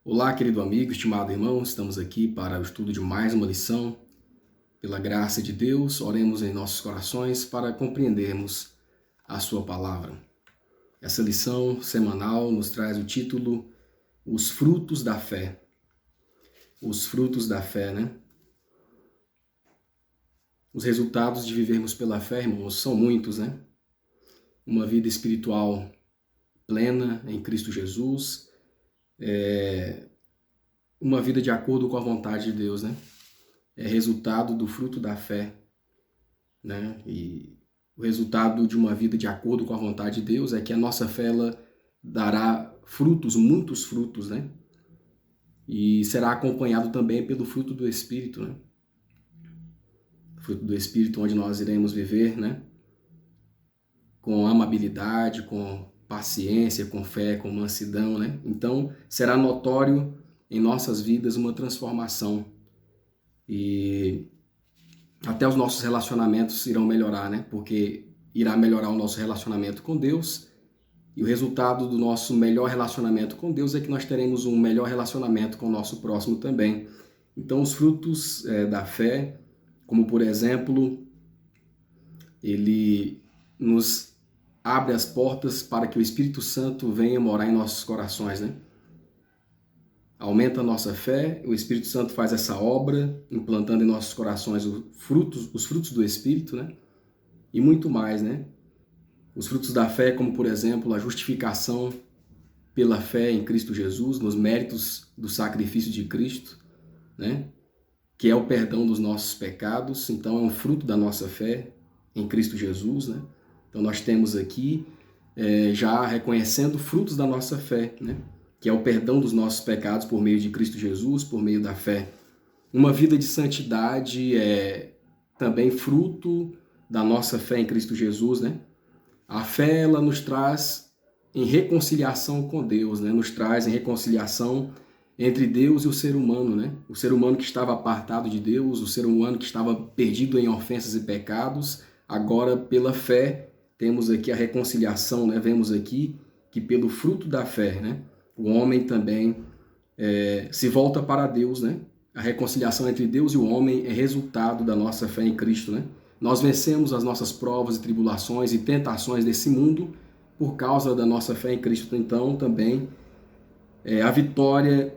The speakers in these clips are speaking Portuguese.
Olá, querido amigo, estimado irmão, estamos aqui para o estudo de mais uma lição. Pela graça de Deus, oremos em nossos corações para compreendermos a sua palavra. Essa lição semanal nos traz o título Os frutos da fé. Os frutos da fé, né? Os resultados de vivermos pela fé, irmãos, são muitos, né? Uma vida espiritual plena em Cristo Jesus, uma vida de acordo com a vontade de Deus, né? É resultado do fruto da fé, né? E o resultado de uma vida de acordo com a vontade de Deus é que a nossa fé ela dará frutos, muitos frutos, né? E será acompanhado também pelo fruto do Espírito, né? O fruto do Espírito onde nós iremos viver, né? Com amabilidade, com paciência, com fé, com mansidão, né? Então, será notório em nossas vidas uma transformação e até os nossos relacionamentos irão melhorar, né? Porque irá melhorar o nosso relacionamento com Deus e o resultado do nosso melhor relacionamento com Deus é que nós teremos um melhor relacionamento com o nosso próximo também. Então, os frutos da fé, como por exemplo, ele nos abre as portas para que o Espírito Santo venha morar em nossos corações, né? Aumenta a nossa fé, o Espírito Santo faz essa obra, implantando em nossos corações os frutos do Espírito, né? E muito mais, né? Os frutos da fé, como por exemplo, a justificação pela fé em Cristo Jesus, nos méritos do sacrifício de Cristo, né? Que é o perdão dos nossos pecados, então é um fruto da nossa fé em Cristo Jesus, né? Então nós temos aqui já reconhecendo frutos da nossa fé, né? Que é o perdão dos nossos pecados por meio de Cristo Jesus, por meio da fé. Uma vida de santidade é também fruto da nossa fé em Cristo Jesus, né? A fé, ela nos traz em reconciliação com Deus, né? Nos traz em reconciliação entre Deus e o ser humano, né? O ser humano que estava apartado de Deus, o ser humano que estava perdido em ofensas e pecados, agora pela fé temos aqui a reconciliação, né? Vemos aqui que pelo fruto da fé, né? O homem também se volta para Deus, né? A reconciliação entre Deus e o homem é resultado da nossa fé em Cristo, né? Nós vencemos as nossas provas e tribulações e tentações desse mundo por causa da nossa fé em Cristo. Então, também, a vitória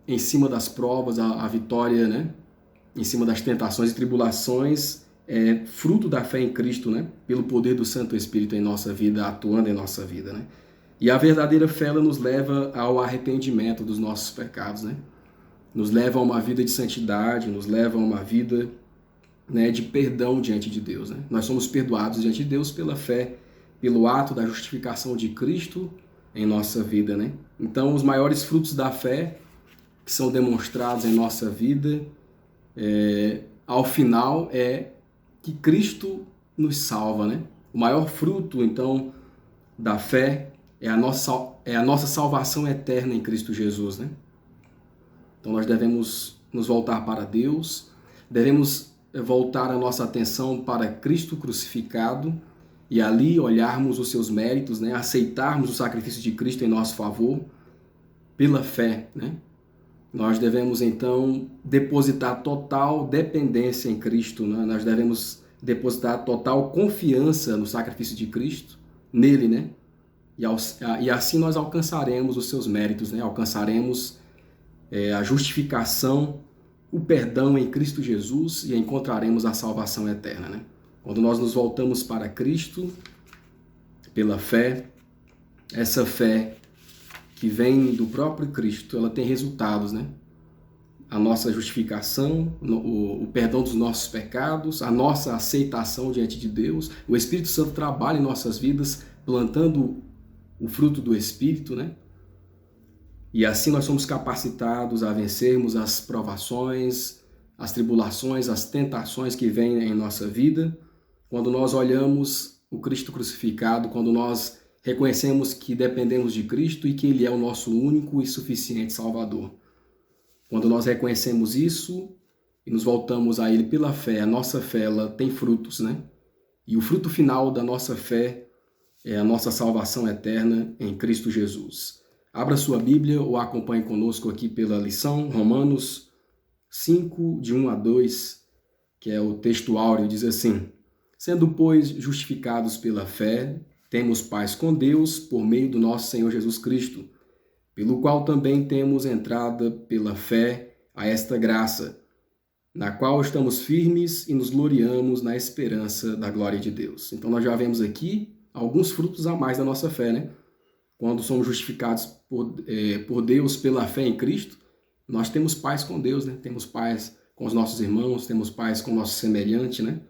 em cima das provas, a vitória, né? Em cima das tentações e tribulações é fruto da fé em Cristo, né? Pelo poder do Santo Espírito em nossa vida, atuando em nossa vida, né? E a verdadeira fé ela nos leva ao arrependimento dos nossos pecados, né? Nos leva a uma vida de santidade, nos leva a uma vida, né, de perdão diante de Deus, né? Nós somos perdoados diante de Deus pela fé, pelo ato da justificação de Cristo em nossa vida, né? Então, os maiores frutos da fé que são demonstrados em nossa vida, ao final, é que Cristo nos salva, né? O maior fruto, então, da fé é a nossa salvação eterna em Cristo Jesus, né? Então nós devemos nos voltar para Deus, devemos voltar a nossa atenção para Cristo crucificado e ali olharmos os seus méritos, né? Aceitarmos o sacrifício de Cristo em nosso favor pela fé, né? Nós devemos então depositar total dependência em Cristo, né? Nós devemos depositar total confiança no sacrifício de Cristo, nele, né? E assim nós alcançaremos os seus méritos, né? Alcançaremos a justificação, o perdão em Cristo Jesus e encontraremos a salvação eterna, né? Quando nós nos voltamos para Cristo pela fé, essa fé que vem do próprio Cristo, ela tem resultados, né? A nossa justificação, o perdão dos nossos pecados, a nossa aceitação diante de Deus, o Espírito Santo trabalha em nossas vidas, plantando o fruto do Espírito, né? E assim nós somos capacitados a vencermos as provações, as tribulações, as tentações que vêm em nossa vida, quando nós olhamos o Cristo crucificado, quando nós reconhecemos que dependemos de Cristo e que Ele é o nosso único e suficiente Salvador. Quando nós reconhecemos isso e nos voltamos a Ele pela fé, a nossa fé ela tem frutos, né? E o fruto final da nossa fé é a nossa salvação eterna em Cristo Jesus. Abra sua Bíblia ou acompanhe conosco aqui pela lição, Romanos 5, de 1 a 2, que é o texto áureo, diz assim: Sendo, pois, justificados pela fé, temos paz com Deus por meio do nosso Senhor Jesus Cristo, pelo qual também temos entrada pela fé a esta graça, na qual estamos firmes e nos gloriamos na esperança da glória de Deus. Então nós já vemos aqui alguns frutos a mais da nossa fé, né? Quando somos justificados por Deus pela fé em Cristo, nós temos paz com Deus, né? Temos paz com os nossos irmãos, temos paz com o nosso semelhante, né?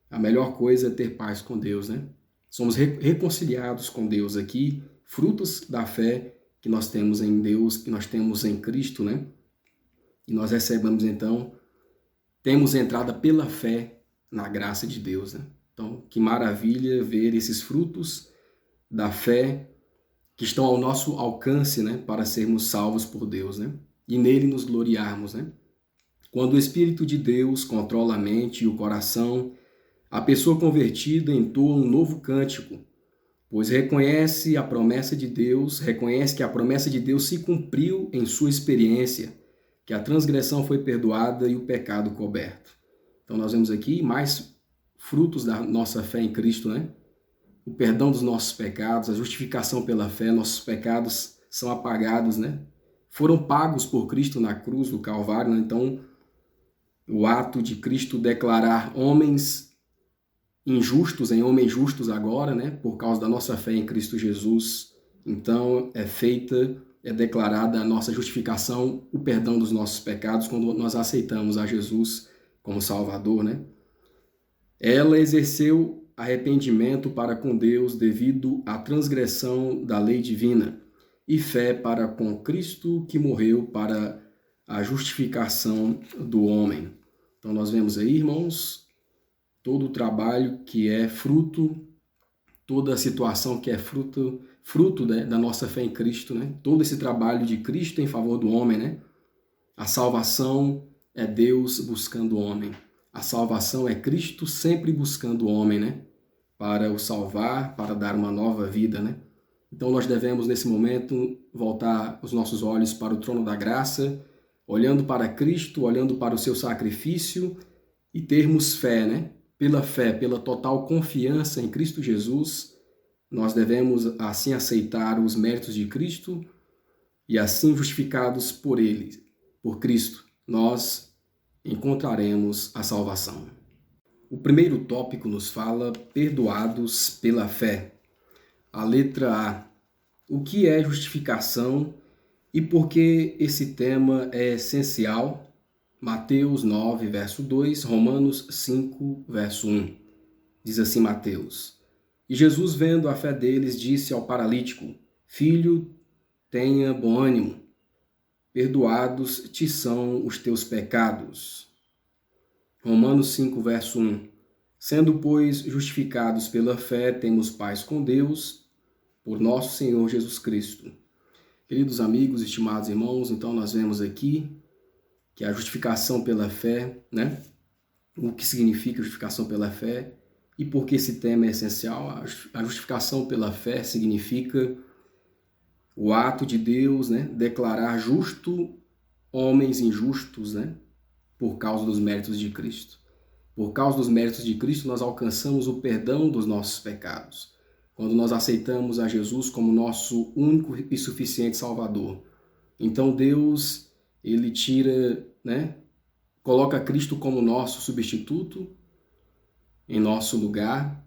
A melhor coisa é ter paz com Deus, né? Somos reconciliados com Deus aqui, frutos da fé que nós temos em Deus, que nós temos em Cristo, né? E nós recebemos, então, temos entrada pela fé na graça de Deus, né? Então, que maravilha ver esses frutos da fé que estão ao nosso alcance, né? Para sermos salvos por Deus, né? E nele nos gloriarmos, né? Quando o Espírito de Deus controla a mente e o coração, a pessoa convertida entoa um novo cântico, pois reconhece a promessa de Deus, reconhece que a promessa de Deus se cumpriu em sua experiência, que a transgressão foi perdoada e o pecado coberto. Então nós vemos aqui mais frutos da nossa fé em Cristo, né? O perdão dos nossos pecados, a justificação pela fé, nossos pecados são apagados, né? Foram pagos por Cristo na cruz do Calvário, né? Então o ato de Cristo declarar homens injustos em homens justos agora, né? Por causa da nossa fé em Cristo Jesus. Então é declarada a nossa justificação, o perdão dos nossos pecados quando nós aceitamos a Jesus como Salvador, né? Ela exerceu arrependimento para com Deus devido à transgressão da lei divina e fé para com Cristo que morreu para a justificação do homem. Então nós vemos aí, irmãos, todo o trabalho que é fruto, toda a situação que é fruto né, da nossa fé em Cristo, né? Todo esse trabalho de Cristo em favor do homem, né? A salvação é Deus buscando o homem. A salvação é Cristo sempre buscando o homem, né? Para o salvar, para dar uma nova vida, né? Então nós devemos, nesse momento, voltar os nossos olhos para o trono da graça, olhando para Cristo, olhando para o seu sacrifício e termos fé, né? Pela fé, pela total confiança em Cristo Jesus, nós devemos assim aceitar os méritos de Cristo e assim justificados por Ele, por Cristo, nós encontraremos a salvação. O primeiro tópico nos fala perdoados pela fé. A letra A. O que é justificação e por que esse tema é essencial? Mateus 9, verso 2, Romanos 5, verso 1. Diz assim Mateus: E Jesus, vendo a fé deles, disse ao paralítico: Filho, tenha bom ânimo, perdoados te são os teus pecados. Romanos 5, verso 1. Sendo, pois, justificados pela fé, temos paz com Deus, por nosso Senhor Jesus Cristo. Queridos amigos, estimados irmãos, então nós vemos aqui que a justificação pela fé, né? O que significa justificação pela fé e por que esse tema é essencial. A justificação pela fé significa o ato de Deus, né? Declarar justo homens injustos, né? Por causa dos méritos de Cristo. Por causa dos méritos de Cristo, nós alcançamos o perdão dos nossos pecados. Quando nós aceitamos a Jesus como nosso único e suficiente Salvador. Então Deus, Ele tira, né? Coloca Cristo como nosso substituto em nosso lugar,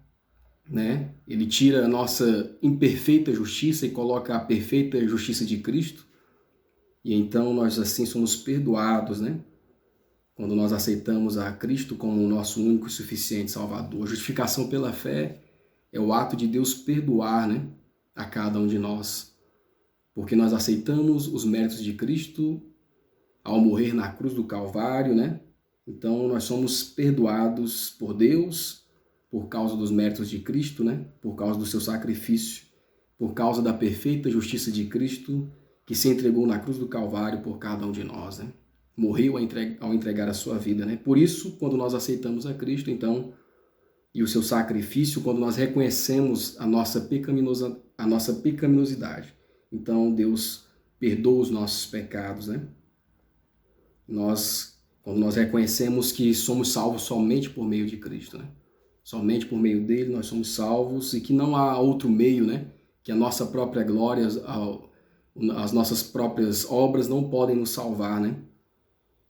né? Ele tira a nossa imperfeita justiça e coloca a perfeita justiça de Cristo. E então nós assim somos perdoados, né? Quando nós aceitamos a Cristo como o nosso único e suficiente Salvador. A justificação pela fé é o ato de Deus perdoar, né? A cada um de nós. Porque nós aceitamos os méritos de Cristo ao morrer na cruz do Calvário, né? Então nós somos perdoados por Deus por causa dos méritos de Cristo, né? Por causa do seu sacrifício, por causa da perfeita justiça de Cristo que se entregou na cruz do Calvário por cada um de nós, né? Morreu ao entregar a sua vida, né? Por isso, quando nós aceitamos a Cristo, então, e o seu sacrifício, quando nós reconhecemos a nossa pecaminosidade Então Deus perdoa os nossos pecados, né? Quando nós reconhecemos que somos salvos somente por meio de Cristo, né? Somente por meio dele nós somos salvos e que não há outro meio, né? Que a nossa própria glória, as nossas próprias obras não podem nos salvar, né?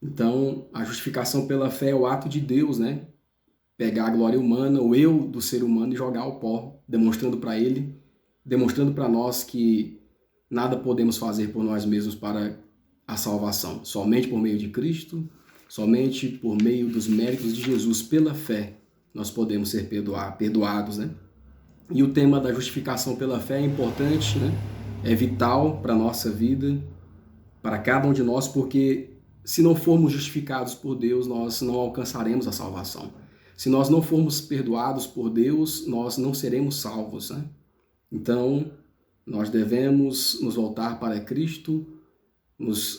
Então, a justificação pela fé é o ato de Deus, né? Pegar a glória humana, o eu do ser humano e jogar ao pó, demonstrando para ele, demonstrando para nós que nada podemos fazer por nós mesmos para a salvação. Somente por meio de Cristo, somente por meio dos méritos de Jesus, pela fé, nós podemos ser perdoados, né? E o tema da justificação pela fé é importante, né? É vital para a nossa vida, para cada um de nós, porque se não formos justificados por Deus, nós não alcançaremos a salvação. Se nós não formos perdoados por Deus, nós não seremos salvos, né? Então, nós devemos nos voltar para Cristo,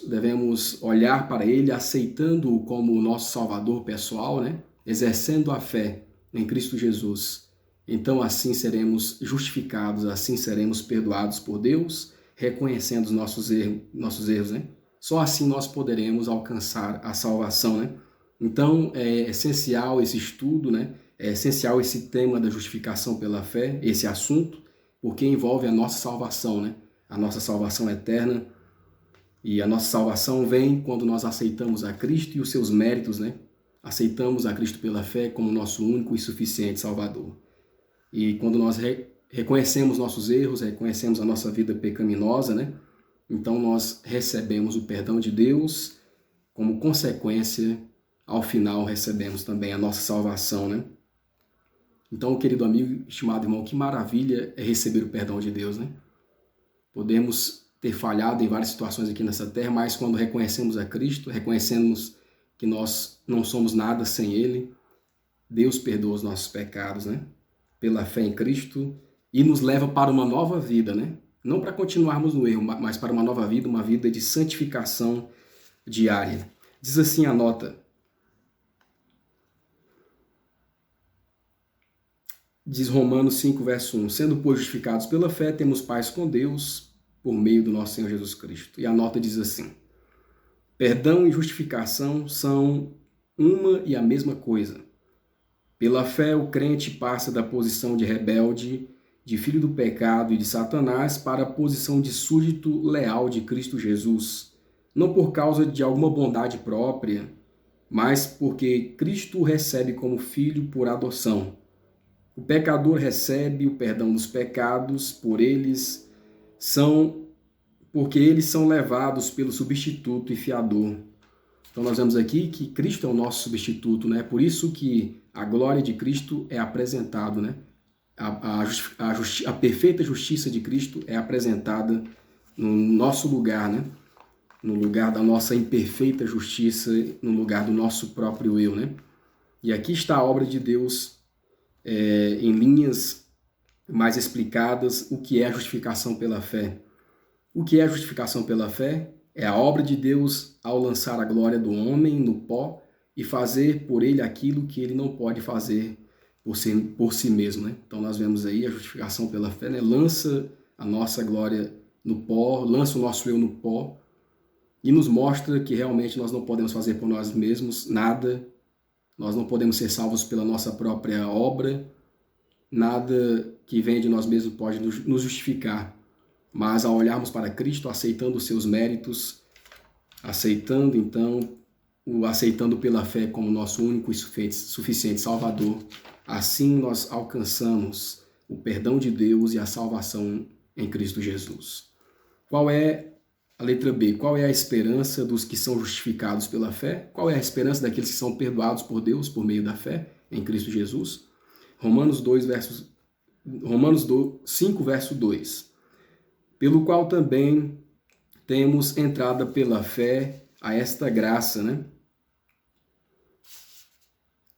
devemos olhar para Ele, aceitando-o como o nosso Salvador pessoal, né? Exercendo a fé em Cristo Jesus. Então, assim seremos justificados, assim seremos perdoados por Deus, reconhecendo os nossos erros, né? Só assim nós poderemos alcançar a salvação, né? Então, é essencial esse estudo, né? É essencial esse tema da justificação pela fé, esse assunto, porque envolve a nossa salvação, né? A nossa salvação eterna. E a nossa salvação vem quando nós aceitamos a Cristo e os seus méritos, né? Aceitamos a Cristo pela fé como nosso único e suficiente Salvador. E quando nós reconhecemos nossos erros, reconhecemos a nossa vida pecaminosa, né? Então nós recebemos o perdão de Deus, como consequência, ao final recebemos também a nossa salvação, né? Então, querido amigo, estimado irmão, que maravilha é receber o perdão de Deus, né? Podemos ter falhado em várias situações aqui nessa terra, mas quando reconhecemos a Cristo, reconhecemos que nós não somos nada sem Ele, Deus perdoa os nossos pecados, né? Pela fé em Cristo e nos leva para uma nova vida, né? Não para continuarmos no erro, mas para uma vida de santificação diária. Diz assim a nota: diz Romanos 5, verso 1, sendo, pois, justificados pela fé, temos paz com Deus por meio do nosso Senhor Jesus Cristo. E a nota diz assim: perdão e justificação são uma e a mesma coisa. Pela fé, o crente passa da posição de rebelde, de filho do pecado e de Satanás para a posição de súdito leal de Cristo Jesus, não por causa de alguma bondade própria, mas porque Cristo o recebe como filho por adoção. O pecador recebe o perdão dos pecados porque eles são levados pelo substituto e fiador. Então nós vemos aqui que Cristo é o nosso substituto, né? Por isso que a glória de Cristo é apresentada, né? A perfeita justiça de Cristo é apresentada no nosso lugar, né? No lugar da nossa imperfeita justiça, no lugar do nosso próprio eu, né? E aqui está a obra de Deus em linhas mais explicadas, o que é a justificação pela fé. O que é a justificação pela fé? É a obra de Deus ao lançar a glória do homem no pó e fazer por ele aquilo que ele não pode fazer por si mesmo, né? Então nós vemos aí a justificação pela fé, né? Lança a nossa glória no pó, lança o nosso eu no pó e nos mostra que realmente nós não podemos fazer por nós mesmos nada, nós não podemos ser salvos pela nossa própria obra, nada que vem de nós mesmos pode nos justificar. Mas ao olharmos para Cristo, aceitando os seus méritos, aceitando pela fé como nosso único e suficiente Salvador, assim nós alcançamos o perdão de Deus e a salvação em Cristo Jesus. Qual é a letra B? Qual é a esperança dos que são justificados pela fé? Qual é a esperança daqueles que são perdoados por Deus por meio da fé em Cristo Jesus? Romanos 5, verso 2. Pelo qual também temos entrada pela fé a esta graça, né?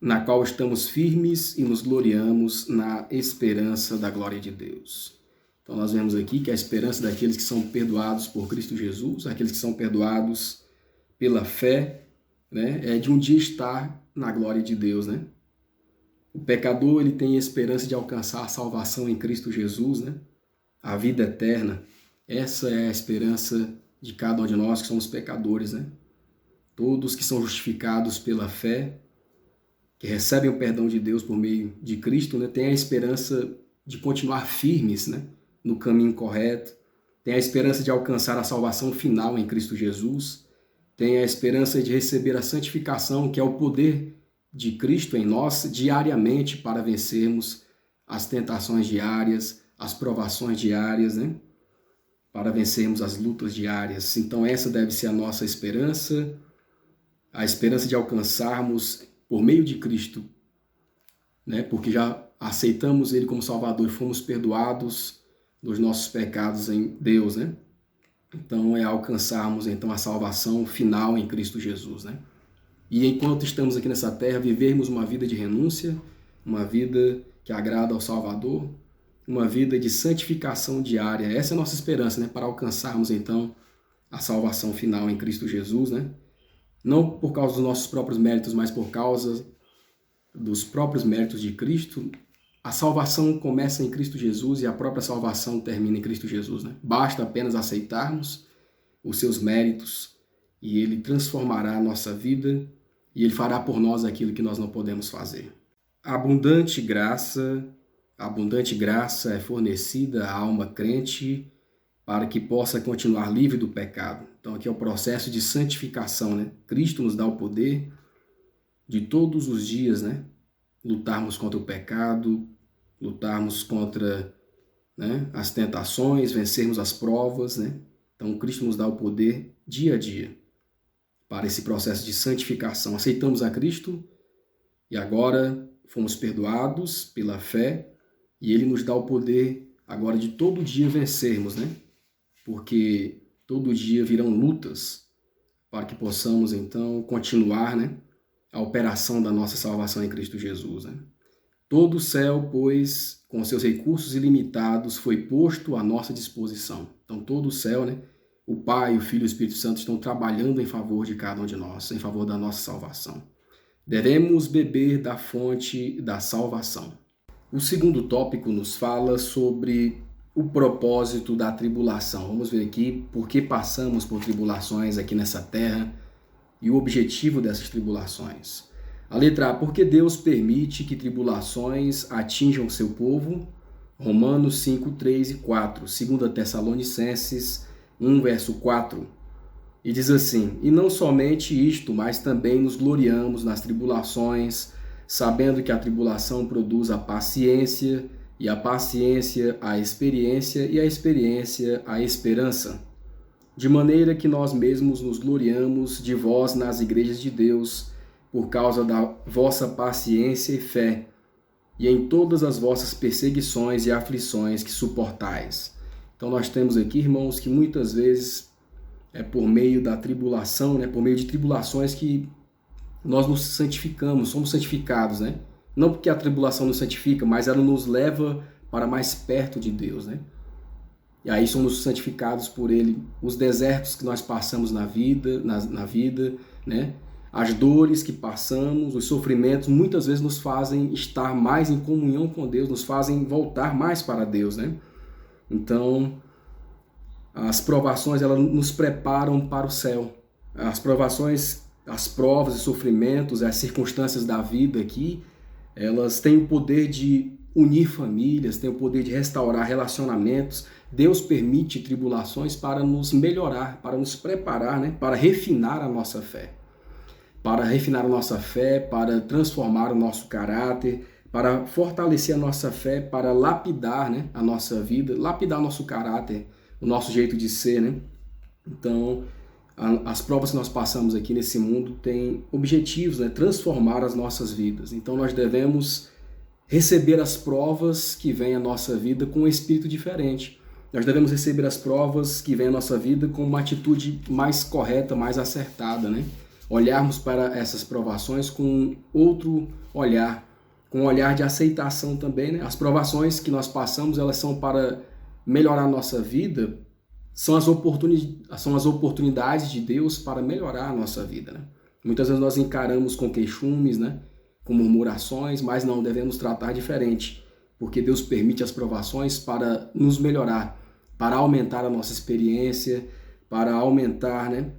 Na qual estamos firmes e nos gloriamos na esperança da glória de Deus. Então nós vemos aqui que a esperança daqueles que são perdoados por Cristo Jesus, aqueles que são perdoados pela fé, né, é de um dia estar na glória de Deus, né? O pecador, ele tem esperança de alcançar a salvação em Cristo Jesus, né? A vida eterna. Essa é a esperança de cada um de nós que somos pecadores, né? Todos que são justificados pela fé, que recebem o perdão de Deus por meio de Cristo, né, têm a esperança de continuar firmes, né, no caminho correto, têm a esperança de alcançar a salvação final em Cristo Jesus, têm a esperança de receber a santificação, que é o poder de Cristo em nós diariamente para vencermos as tentações diárias, as provações diárias, né, para vencermos as lutas diárias. Então essa deve ser a nossa esperança, a esperança de alcançarmos por meio de Cristo, né? Porque já aceitamos Ele como Salvador e fomos perdoados dos nossos pecados em Deus, né? Então é alcançarmos então a salvação final em Cristo Jesus, né? E enquanto estamos aqui nessa terra, vivermos uma vida de renúncia, uma vida que agrada ao Salvador, uma vida de santificação diária. Essa é a nossa esperança, né? Para alcançarmos então a salvação final em Cristo Jesus, né? Não por causa dos nossos próprios méritos, mas por causa dos próprios méritos de Cristo. A salvação começa em Cristo Jesus e a própria salvação termina em Cristo Jesus, né? Basta apenas aceitarmos os seus méritos e Ele transformará a nossa vida e Ele fará por nós aquilo que nós não podemos fazer. A abundante graça é fornecida à alma crente para que possa continuar livre do pecado. Então aqui é o processo de santificação, né? Cristo nos dá o poder de todos os dias, né, lutarmos contra o pecado, lutarmos contra, né, as tentações, vencermos as provas, né? Então Cristo nos dá o poder dia a dia para esse processo de santificação. Aceitamos a Cristo e agora fomos perdoados pela fé e Ele nos dá o poder agora de todo dia vencermos, né? Porque todo dia virão lutas para que possamos então continuar, né, a operação da nossa salvação em Cristo Jesus, né? Todo o céu, pois, com seus recursos ilimitados, foi posto à nossa disposição. Então todo o céu, né, o Pai, o Filho e o Espírito Santo estão trabalhando em favor de cada um de nós, em favor da nossa salvação. Devemos beber da fonte da salvação. O segundo tópico nos fala sobre o propósito da tribulação. Vamos ver aqui por que passamos por tribulações aqui nessa terra e o objetivo dessas tribulações. A letra A, porque Deus permite que tribulações atinjam o seu povo. Romanos 5, 3 e 4. 2 Tessalonicenses 1, verso 4. E diz assim: e não somente isto, mas também nos gloriamos nas tribulações, sabendo que a tribulação produz a paciência, e a paciência a experiência, e a experiência a esperança. De maneira que nós mesmos nos gloriamos de vós nas igrejas de Deus, por causa da vossa paciência e fé, e em todas as vossas perseguições e aflições que suportais. Então nós temos aqui, irmãos, que muitas vezes é por meio da tribulação, né, por meio de tribulações que nós nos santificamos, somos santificados, né? Não porque a tribulação nos santifica, mas ela nos leva para mais perto de Deus, né? E aí somos santificados por Ele. Os desertos que nós passamos na vida, né? As dores que passamos, os sofrimentos, muitas vezes nos fazem estar mais em comunhão com Deus, nos fazem voltar mais para Deus, né? Então, as provações, elas nos preparam para o céu. As provações, as provas e sofrimentos, as circunstâncias da vida aqui, elas têm o poder de unir famílias, têm o poder de restaurar relacionamentos. Deus permite tribulações para nos melhorar, para nos preparar, né? Para refinar a nossa fé. Para refinar a nossa fé, para transformar o nosso caráter, para fortalecer a nossa fé, para lapidar, né, a nossa vida, lapidar nosso caráter, o nosso jeito de ser, né? Então, as provas que nós passamos aqui nesse mundo têm objetivos, né? Transformar as nossas vidas. Então nós devemos receber as provas que vêm à nossa vida com um espírito diferente. Nós devemos receber as provas que vêm à nossa vida com uma atitude mais correta, mais acertada, né? Olharmos para essas provações com outro olhar, com um olhar de aceitação também, né? As provações que nós passamos, elas são para melhorar a nossa vida, são as oportunidades de Deus para melhorar a nossa vida, né? Muitas vezes nós encaramos com queixumes, né? Com murmurações, mas não, devemos tratar diferente, porque Deus permite as provações para nos melhorar, para aumentar a nossa experiência, para aumentar, né,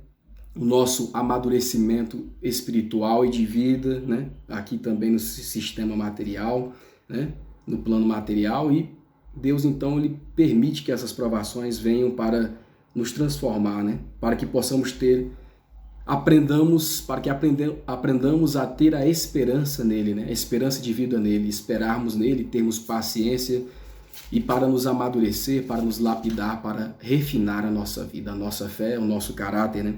o nosso amadurecimento espiritual e de vida, né, aqui também no sistema material, né, no plano material. E Deus, então, ele permite que essas provações venham para nos transformar, né, para que possamos aprendamos a ter a esperança nele, né, a esperança de vida nele, esperarmos nele, termos paciência, e para nos amadurecer, para nos lapidar, para refinar a nossa vida, a nossa fé, o nosso caráter, né?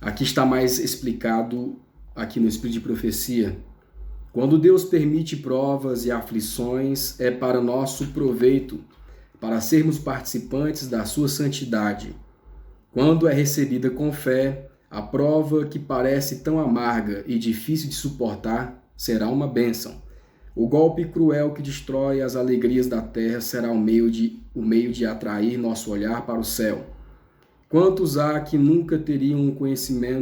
Aqui está mais explicado, aqui no Espírito de Profecia. Quando Deus permite provas e aflições, é para nosso proveito, para sermos participantes da sua santidade. Quando é recebida com fé, a prova que parece tão amarga e difícil de suportar será uma bênção. O golpe cruel que destrói as alegrias da terra será o meio de atrair nosso olhar para o céu. Quantos há que nunca teriam conhecido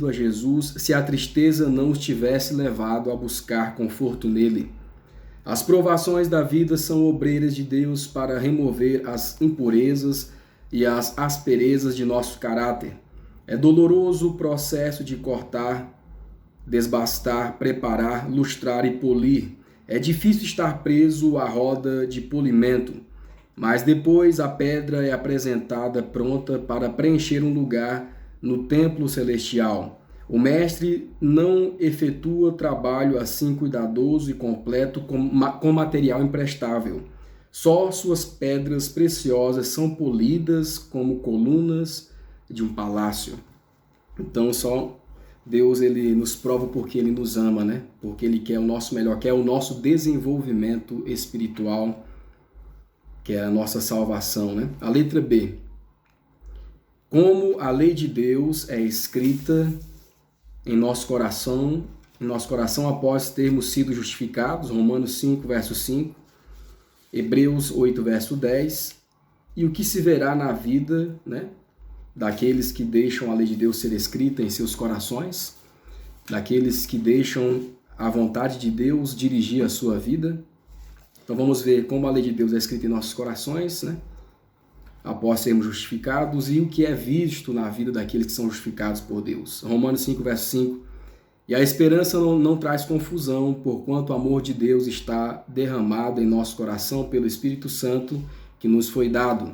a Jesus se a tristeza não os tivesse levado a buscar conforto nele? As provações da vida são obreiras de Deus para remover as impurezas e as asperezas de nosso caráter. É doloroso o processo de cortar, desbastar, preparar, lustrar e polir. É difícil estar preso à roda de polimento, mas depois a pedra é apresentada pronta para preencher um lugar no templo celestial. O mestre não efetua trabalho assim cuidadoso e completo com material imprestável. Só suas pedras preciosas são polidas como colunas de um palácio. Então, só Deus, ele nos prova porque ele nos ama, né? Porque ele quer o nosso melhor, quer o nosso desenvolvimento espiritual, que é a nossa salvação, né? A letra B. Como a lei de Deus é escrita em nosso coração após termos sido justificados, Romanos 5, verso 5, Hebreus 8, verso 10, e o que se verá na vida, né, daqueles que deixam a lei de Deus ser escrita em seus corações, daqueles que deixam a vontade de Deus dirigir a sua vida. Então vamos ver como a lei de Deus é escrita em nossos corações, né, após sermos justificados, e o que é visto na vida daqueles que são justificados por Deus. Romanos 5, verso 5. E a esperança não traz confusão, porquanto o amor de Deus está derramado em nosso coração pelo Espírito Santo que nos foi dado.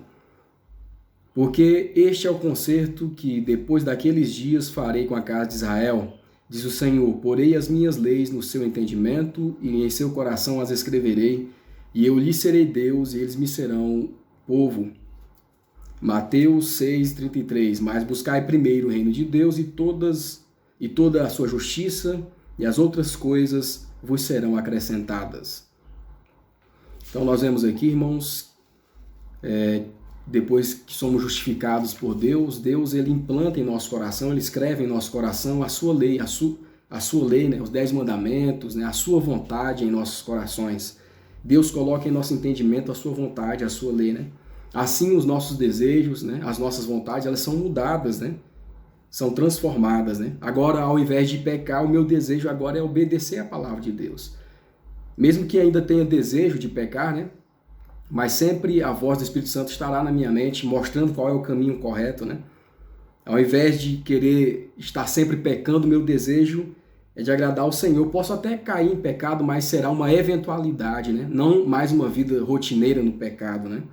Porque este é o concerto que depois daqueles dias farei com a casa de Israel, diz o Senhor: porei as minhas leis no seu entendimento e em seu coração as escreverei, e eu lhes serei Deus e eles me serão povo. Mateus 6,33. Mas buscai primeiro o reino de Deus e toda a sua justiça, e as outras coisas vos serão acrescentadas. Então nós vemos aqui, irmãos, depois que somos justificados por Deus, Deus ele implanta em nosso coração, ele escreve em nosso coração a sua lei, a sua lei, né, os 10 mandamentos, né, a sua vontade em nossos corações. Deus coloca em nosso entendimento a sua vontade, a sua lei, né? Assim os nossos desejos, né, as nossas vontades, elas são mudadas, né? São transformadas, né? Agora, ao invés de pecar, o meu desejo agora é obedecer a palavra de Deus. Mesmo que ainda tenha desejo de pecar, né? Mas sempre a voz do Espírito Santo estará na minha mente, mostrando qual é o caminho correto, né? Ao invés de querer estar sempre pecando, meu desejo é de agradar ao Senhor. Eu posso até cair em pecado, mas será uma eventualidade, né? Não mais uma vida rotineira no pecado, né?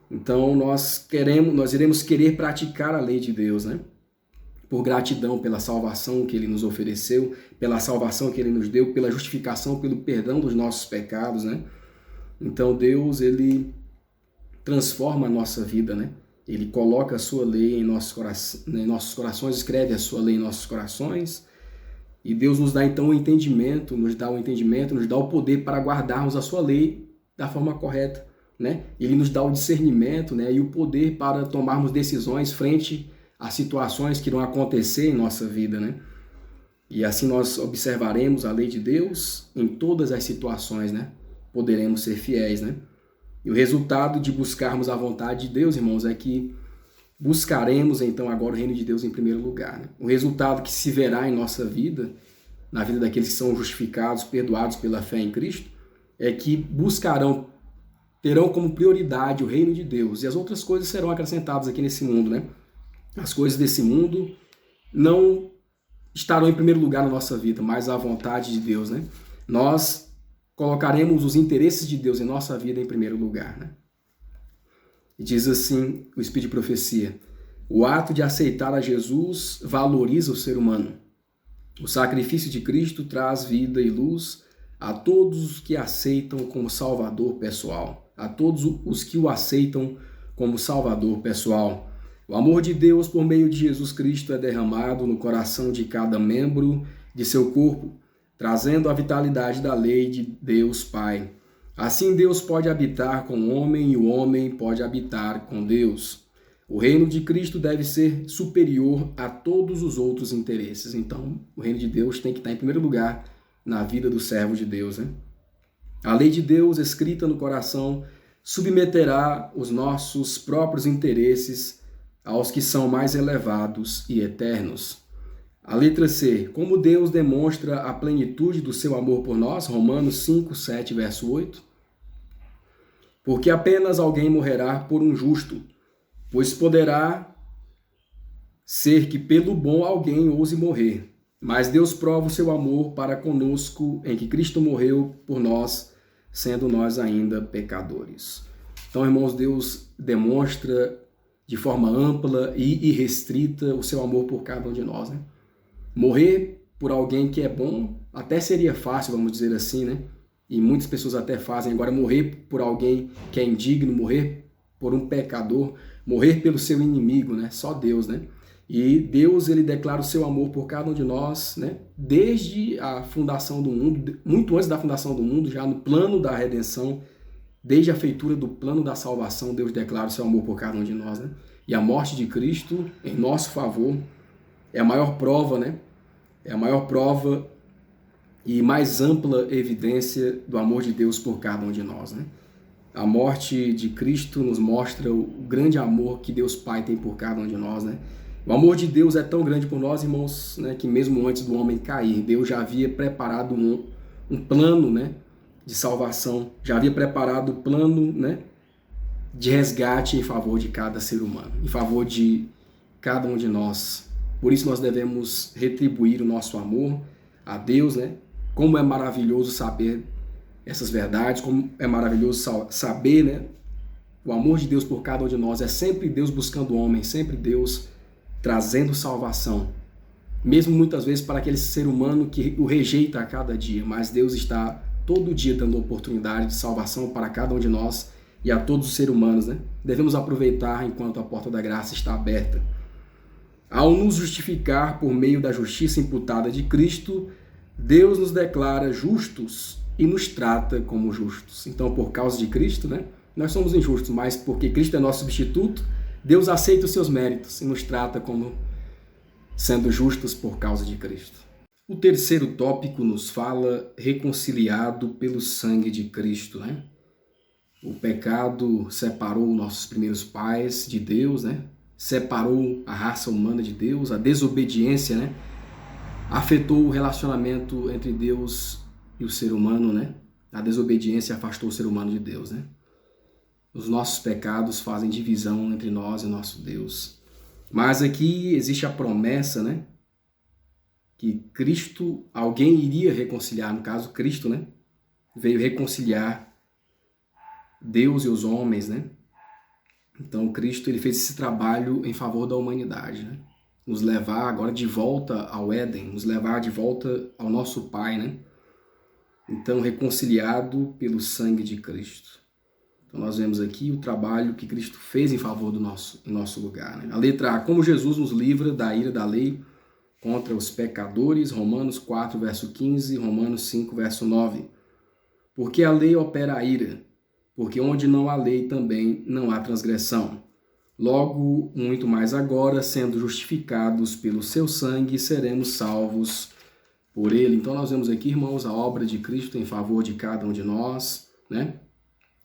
Então nós iremos querer praticar a lei de Deus, né? Por gratidão pela salvação que ele nos ofereceu, pela salvação que ele nos deu, pela justificação, pelo perdão dos nossos pecados, né? Então Deus, ele transforma a nossa vida, né? Ele coloca a sua lei em nossos corações, escreve a sua lei em nossos corações, e Deus nos dá então o entendimento, nos dá o poder para guardarmos a sua lei da forma correta, né? Ele nos dá o discernimento, né, e o poder para tomarmos decisões frente a situações que irão acontecer em nossa vida, né? E assim nós observaremos a lei de Deus em todas as situações, né? Poderemos ser fiéis, né? E o resultado de buscarmos a vontade de Deus, irmãos, é que buscaremos então agora o reino de Deus em primeiro lugar, né? O resultado que se verá em nossa vida, na vida daqueles que são justificados, perdoados pela fé em Cristo, é que terão como prioridade o reino de Deus, e as outras coisas serão acrescentadas aqui nesse mundo, né? As coisas desse mundo não estarão em primeiro lugar na nossa vida, mas a vontade de Deus, né? Nós colocaremos os interesses de Deus em nossa vida em primeiro lugar, né? E diz assim o Espírito de Profecia: o ato de aceitar a Jesus valoriza o ser humano. O sacrifício de Cristo traz vida e luz a todos os que aceitam como Salvador pessoal, a todos os que o aceitam como Salvador pessoal. O amor de Deus por meio de Jesus Cristo é derramado no coração de cada membro de seu corpo, trazendo a vitalidade da lei de Deus Pai. Assim Deus pode habitar com o homem e o homem pode habitar com Deus. O reino de Cristo deve ser superior a todos os outros interesses. Então, o reino de Deus tem que estar em primeiro lugar na vida do servo de Deus, né? A lei de Deus escrita no coração submeterá os nossos próprios interesses aos que são mais elevados e eternos. A letra C. Como Deus demonstra a plenitude do seu amor por nós, Romanos 5, 7, verso 8. Porque apenas alguém morrerá por um justo, pois poderá ser que pelo bom alguém ouse morrer. Mas Deus prova o seu amor para conosco em que Cristo morreu por nós, sendo nós ainda pecadores. Então, irmãos, Deus demonstra de forma ampla e irrestrita o seu amor por cada um de nós, né? Morrer por alguém que é bom até seria fácil, vamos dizer assim, né? E muitas pessoas até fazem. Agora, morrer por alguém que é indigno, morrer por um pecador, morrer pelo seu inimigo, né? Só Deus, né? E Deus, ele declara o seu amor por cada um de nós, né? Desde a fundação do mundo, muito antes da fundação do mundo, já no plano da redenção, desde a feitura do plano da salvação, Deus declara o seu amor por cada um de nós, né? E a morte de Cristo em nosso favor é a maior prova, né? É a maior prova e mais ampla evidência do amor de Deus por cada um de nós, né? A morte de Cristo nos mostra o grande amor que Deus Pai tem por cada um de nós, né? O amor de Deus é tão grande por nós, irmãos, né, que mesmo antes do homem cair, Deus já havia preparado um plano, né, de salvação, já havia preparado o plano, né, de resgate em favor de cada ser humano, em favor de cada um de nós. Por isso nós devemos retribuir o nosso amor a Deus, né? Como é maravilhoso saber essas verdades, como é maravilhoso saber, né, o amor de Deus por cada um de nós. É sempre Deus buscando o homem, sempre Deus trazendo salvação, mesmo muitas vezes para aquele ser humano que o rejeita a cada dia, mas Deus está todo dia dando oportunidade de salvação para cada um de nós e a todos os seres humanos, né? Devemos aproveitar enquanto a porta da graça está aberta. Ao nos justificar por meio da justiça imputada de Cristo, Deus nos declara justos e nos trata como justos. Então, por causa de Cristo, né, nós somos injustos, mas porque Cristo é nosso substituto, Deus aceita os seus méritos e nos trata como sendo justos por causa de Cristo. O terceiro tópico nos fala reconciliado pelo sangue de Cristo, né? O pecado separou nossos primeiros pais de Deus, né? Separou a raça humana de Deus, a desobediência, né? Afetou o relacionamento entre Deus e o ser humano, né? A desobediência afastou o ser humano de Deus, né? Os nossos pecados fazem divisão entre nós e nosso Deus. Mas aqui existe a promessa, né? Que Cristo, alguém iria reconciliar, no caso Cristo, né? Veio reconciliar Deus e os homens, né? Então Cristo, ele fez esse trabalho em favor da humanidade, né? Nos levar agora de volta ao Éden, nos levar de volta ao nosso Pai, né? Então, reconciliado pelo sangue de Cristo. Então, nós vemos aqui o trabalho que Cristo fez em favor em nosso lugar, né? A letra A, como Jesus nos livra da ira da lei contra os pecadores, Romanos 4, verso 15, Romanos 5, verso 9. Porque a lei opera a ira, porque onde não há lei também não há transgressão. Logo, muito mais agora, sendo justificados pelo seu sangue, seremos salvos por ele. Então nós vemos aqui, irmãos, a obra de Cristo em favor de cada um de nós, né?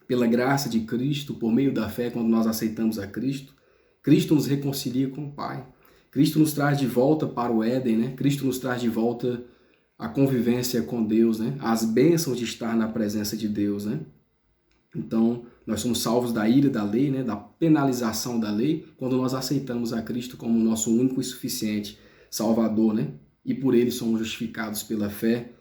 Pela graça de Cristo, por meio da fé, quando nós aceitamos a Cristo, Cristo nos reconcilia com o Pai. Cristo nos traz de volta para o Éden, né? Cristo nos traz de volta a convivência com Deus, né? As bênçãos de estar na presença de Deus, né? Então, nós somos salvos da ira da lei, né? Da penalização da lei, quando nós aceitamos a Cristo como nosso único e suficiente Salvador, né? E por ele somos justificados pela fé,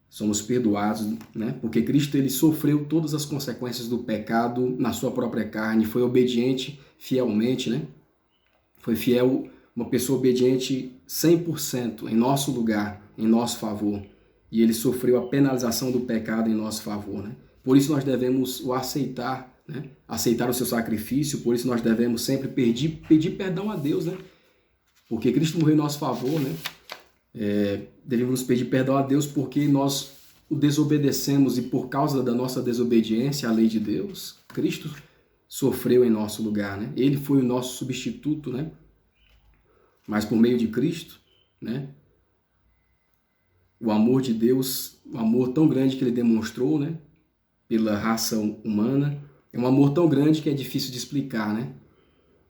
somos perdoados, né? Porque Cristo ele sofreu todas as consequências do pecado na sua própria carne, foi obediente fielmente, né? Foi fiel, uma pessoa obediente 100% em nosso lugar, em nosso favor. E ele sofreu a penalização do pecado em nosso favor, né? Por isso nós devemos o aceitar, né? Aceitar o seu sacrifício, por isso nós devemos sempre pedir perdão a Deus, né? Porque Cristo morreu em nosso favor, né? Devemos pedir perdão a Deus porque nós o desobedecemos e por causa da nossa desobediência à lei de Deus, Cristo sofreu em nosso lugar, né? Ele foi o nosso substituto, né? Mas por meio de Cristo, né? O amor de Deus, o amor tão grande que ele demonstrou, né? Pela raça humana, é um amor tão grande que é difícil de explicar, né?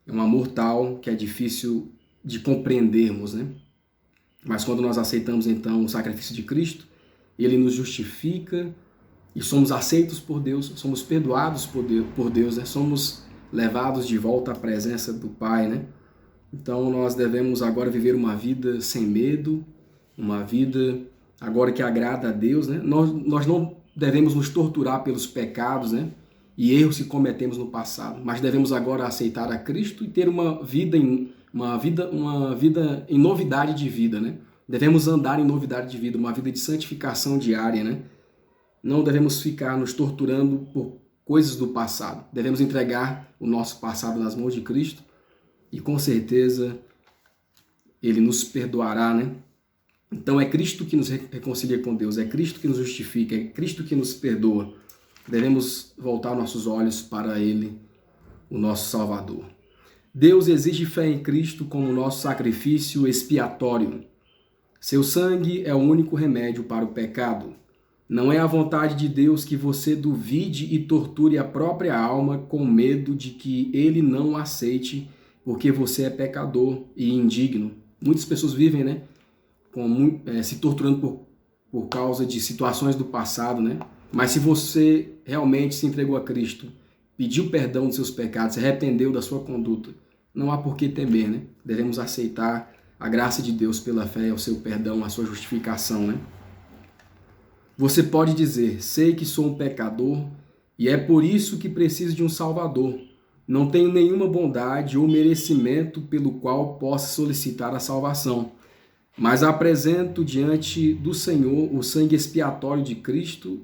É um amor tal que é difícil de compreendermos, né? Mas quando nós aceitamos então o sacrifício de Cristo, ele nos justifica e somos aceitos por Deus, somos perdoados por Deus, né? Somos levados de volta à presença do Pai, né? Então nós devemos agora viver uma vida sem medo, uma vida agora que agrada a Deus, né? Nós não devemos nos torturar pelos pecados, né? E erros que cometemos no passado, mas devemos agora aceitar a Cristo e ter uma vida em novidade de vida, né? Devemos andar em novidade de vida, uma vida de santificação diária, né? Não devemos ficar nos torturando por coisas do passado. Devemos entregar o nosso passado nas mãos de Cristo e com certeza ele nos perdoará, né? Então é Cristo que nos reconcilia com Deus, é Cristo que nos justifica, é Cristo que nos perdoa. Devemos voltar nossos olhos para ele, o nosso Salvador. Deus exige fé em Cristo como nosso sacrifício expiatório. Seu sangue é o único remédio para o pecado. Não é a vontade de Deus que você duvide e torture a própria alma com medo de que ele não aceite porque você é pecador e indigno. Muitas pessoas vivem, né, se torturando por causa de situações do passado, né? Mas se você realmente se entregou a Cristo, pediu perdão dos seus pecados, se arrependeu da sua conduta, não há por que temer, né? Devemos aceitar a graça de Deus pela fé, o seu perdão, a sua justificação, né? Você pode dizer, sei que sou um pecador e é por isso que preciso de um Salvador. Não tenho nenhuma bondade ou merecimento pelo qual possa solicitar a salvação, mas apresento diante do Senhor o sangue expiatório de Cristo,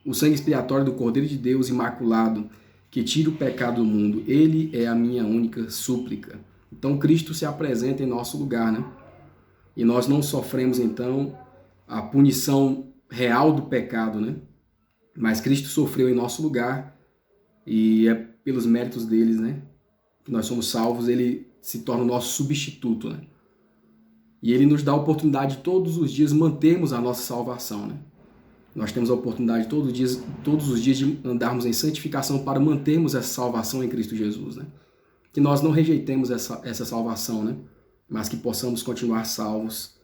o sangue expiatório do Cordeiro de Deus imaculado, que tira o pecado do mundo. Ele é a minha única súplica. Então Cristo se apresenta em nosso lugar, né? E nós não sofremos então a punição real do pecado, né? Mas Cristo sofreu em nosso lugar e é pelos méritos deles, né, que nós somos salvos. Ele se torna o nosso substituto, né? E ele nos dá a oportunidade de todos os dias mantermos a nossa salvação, né? Nós temos a oportunidade todos os dias de andarmos em santificação para mantermos essa salvação em Cristo Jesus, né? Que nós não rejeitemos essa salvação, né? Mas que possamos continuar salvos,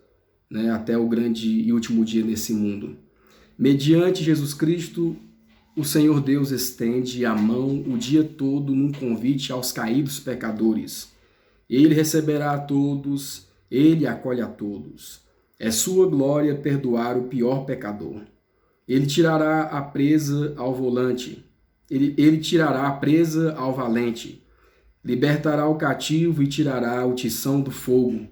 né, até o grande e último dia nesse mundo. Mediante Jesus Cristo, o Senhor Deus estende a mão o dia todo num convite aos caídos pecadores. Ele receberá a todos, ele acolhe a todos. É sua glória perdoar o pior pecador. Ele tirará a presa ao volante. Ele tirará a presa ao valente. Libertará o cativo e tirará o tição do fogo.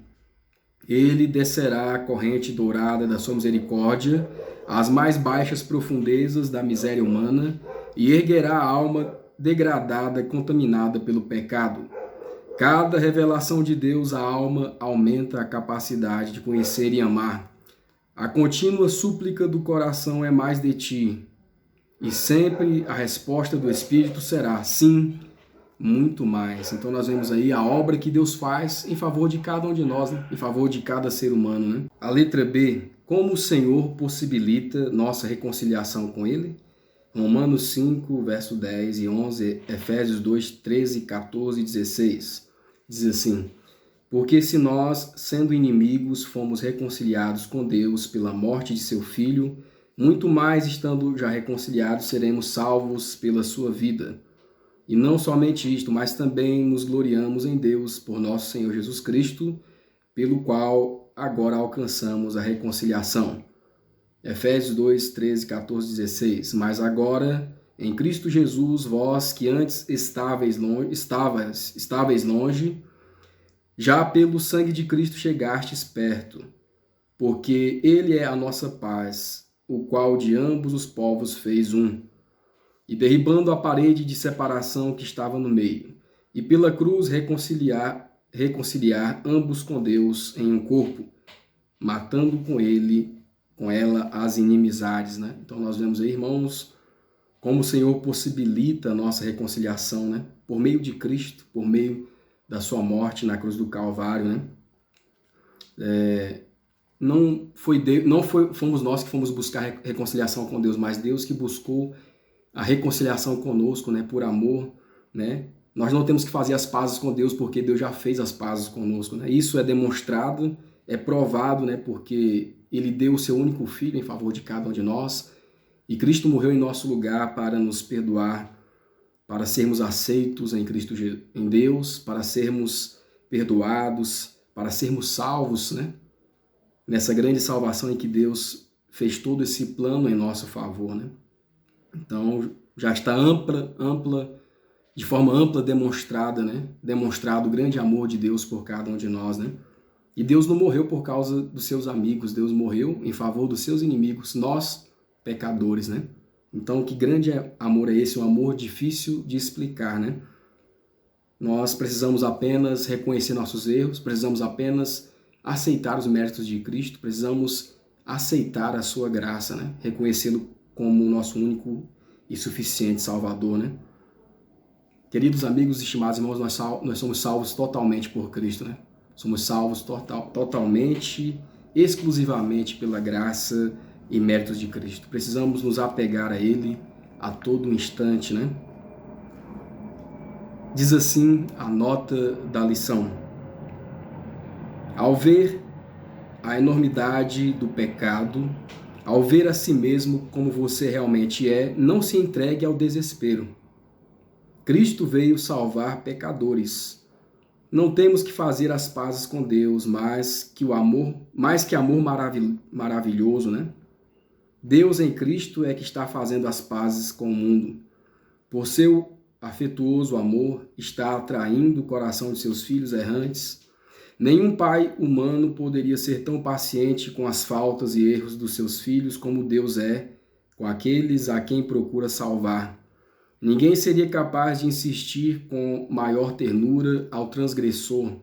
Ele descerá a corrente dourada da sua misericórdia às mais baixas profundezas da miséria humana e erguerá a alma degradada, contaminada pelo pecado. Cada revelação de Deus à alma aumenta a capacidade de conhecer e amar. A contínua súplica do coração é mais de ti, e sempre a resposta do Espírito será sim, muito mais. Então nós vemos aí a obra que Deus faz em favor de cada um de nós, né? Em favor de cada ser humano, né? A letra B, como o Senhor possibilita nossa reconciliação com Ele? Romanos 5, verso 10 e 11, Efésios 2, 13, 14 e 16. Diz assim, Porque se nós, sendo inimigos, fomos reconciliados com Deus pela morte de seu Filho, muito mais, estando já reconciliados, seremos salvos pela sua vida. E não somente isto, mas também nos gloriamos em Deus por nosso Senhor Jesus Cristo, pelo qual agora alcançamos a reconciliação. Efésios 2, 13, 14, 16. Mas agora, em Cristo Jesus, vós que antes estáveis longe, já pelo sangue de Cristo chegastes perto, porque Ele é a nossa paz, o qual de ambos os povos fez um, e derribando a parede de separação que estava no meio, e pela cruz reconciliar ambos com Deus em um corpo, matando com ela as inimizades, né? Então nós vemos aí, irmãos, como o Senhor possibilita a nossa reconciliação, né? Por meio de Cristo, por meio da sua morte na cruz do Calvário, né? Fomos nós que fomos buscar reconciliação com Deus, mas Deus que buscou a reconciliação conosco, né? Por amor, né? Nós não temos que fazer as pazes com Deus porque Deus já fez as pazes conosco, né? Isso é demonstrado, é provado, né? Porque Ele deu o seu único Filho em favor de cada um de nós e Cristo morreu em nosso lugar para nos perdoar, para sermos aceitos em Cristo, em Deus, para sermos perdoados, para sermos salvos, né? Nessa grande salvação em que Deus fez todo esse plano em nosso favor, né? Então, já está de forma ampla demonstrada, né? Demonstrado o grande amor de Deus por cada um de nós, né? E Deus não morreu por causa dos seus amigos, Deus morreu em favor dos seus inimigos, nós, pecadores, né? Então, que grande amor é esse? Um amor difícil de explicar, né? Nós precisamos apenas reconhecer nossos erros, precisamos apenas aceitar os méritos de Cristo, precisamos aceitar a sua graça, né? Reconhecê-lo como o nosso único e suficiente Salvador, né? Queridos amigos e estimados irmãos, nós somos salvos totalmente por Cristo, né? Somos salvos totalmente, exclusivamente pela graça e méritos de Cristo. Precisamos nos apegar a Ele a todo instante, né? Diz assim a nota da lição: ao ver a enormidade do pecado, ao ver a si mesmo como você realmente é, não se entregue ao desespero. Cristo veio salvar pecadores. Não temos que fazer as pazes com Deus, mais que amor maravilhoso, né? Deus em Cristo é que está fazendo as pazes com o mundo. Por seu afetuoso amor, está atraindo o coração de seus filhos errantes. Nenhum pai humano poderia ser tão paciente com as faltas e erros dos seus filhos como Deus é com aqueles a quem procura salvar. Ninguém seria capaz de insistir com maior ternura ao transgressor.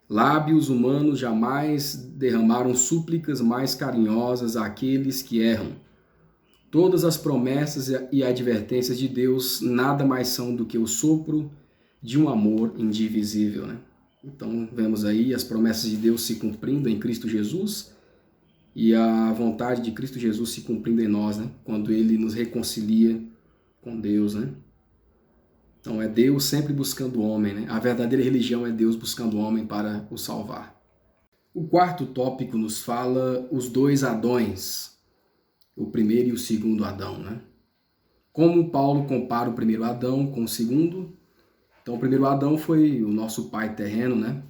Lábios humanos jamais derramaram súplicas mais carinhosas àqueles que erram. Todas as promessas e advertências de Deus nada mais são do que o sopro de um amor indivisível, né? Então, vemos aí as promessas de Deus se cumprindo em Cristo Jesus e a vontade de Cristo Jesus se cumprindo em nós, né? Quando Ele nos reconcilia com Deus, né? Então, é Deus sempre buscando o homem, né? A verdadeira religião é Deus buscando o homem para o salvar. O quarto tópico nos fala os dois Adões, o primeiro e o segundo Adão, né? Como Paulo compara o primeiro Adão com o segundo? Então, o primeiro Adão foi o nosso pai terreno, né?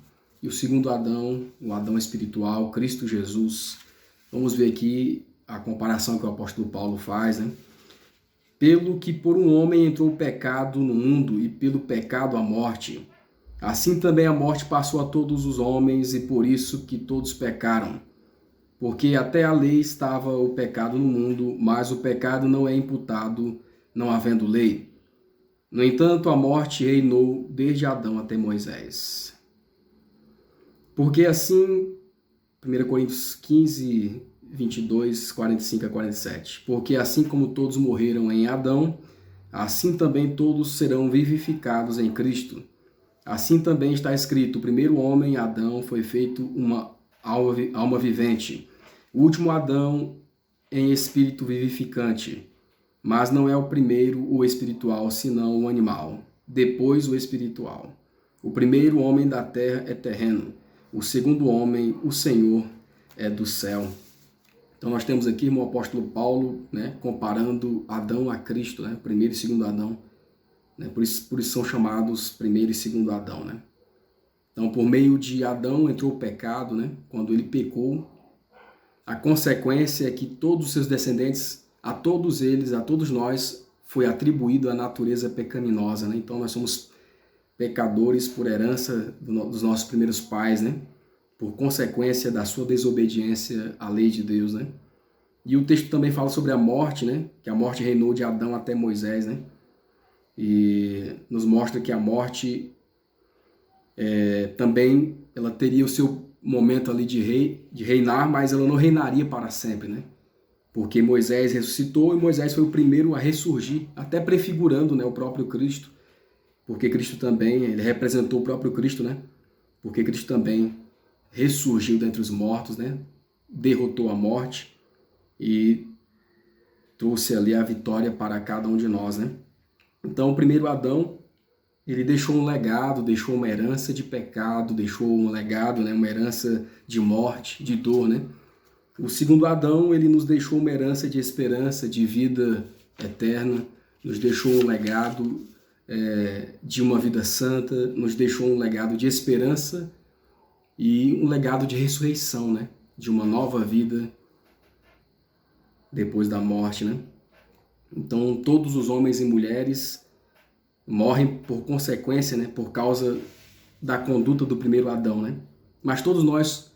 E o segundo Adão, o Adão espiritual, Cristo Jesus. Vamos ver aqui a comparação que o apóstolo Paulo faz, né? Pelo que por um homem entrou o pecado no mundo e pelo pecado a morte, assim também a morte passou a todos os homens e por isso que todos pecaram. Porque até a lei estava o pecado no mundo, mas o pecado não é imputado, não havendo lei. No entanto, a morte reinou desde Adão até Moisés. Porque assim, 1 Coríntios 15, 22, 45 a 47. Porque assim como todos morreram em Adão, assim também todos serão vivificados em Cristo. Assim também está escrito: o primeiro homem, Adão, foi feito uma alma vivente. O último Adão em espírito vivificante. Mas não é o primeiro o espiritual, senão o animal. Depois o espiritual. O primeiro homem da terra é terreno, o segundo homem, o Senhor, é do céu. Então nós temos aqui, irmão, o apóstolo Paulo, né, comparando Adão a Cristo, né, primeiro e segundo Adão, né, por isso são chamados primeiro e segundo Adão, né. Então, por meio de Adão entrou o pecado, né, quando ele pecou, a consequência é que todos os seus descendentes, a todos eles, a todos nós, foi atribuído a natureza pecaminosa, né. Então nós somos pecadores por herança dos nossos primeiros pais, né? Por consequência da sua desobediência à lei de Deus, né? E o texto também fala sobre a morte, né? Que a morte reinou de Adão até Moisés, né? E nos mostra que a morte também ela teria o seu momento ali de reinar, mas ela não reinaria para sempre, né? Porque Moisés ressuscitou e Moisés foi o primeiro a ressurgir, até prefigurando, né, o próprio Cristo. Porque Cristo também, ele representou o próprio Cristo, né? Porque Cristo também ressurgiu dentre os mortos, né? Derrotou a morte e trouxe ali a vitória para cada um de nós, né? Então, o primeiro Adão, ele deixou um legado, deixou uma herança de pecado, deixou um legado, né? Uma herança de morte, de dor, né? O segundo Adão, ele nos deixou uma herança de esperança, de vida eterna, nos deixou um legado de uma vida santa, nos deixou um legado de esperança e um legado de ressurreição, né? De uma nova vida depois da morte, né? Então, todos os homens e mulheres morrem por consequência, né? Por causa da conduta do primeiro Adão, né? Mas todos nós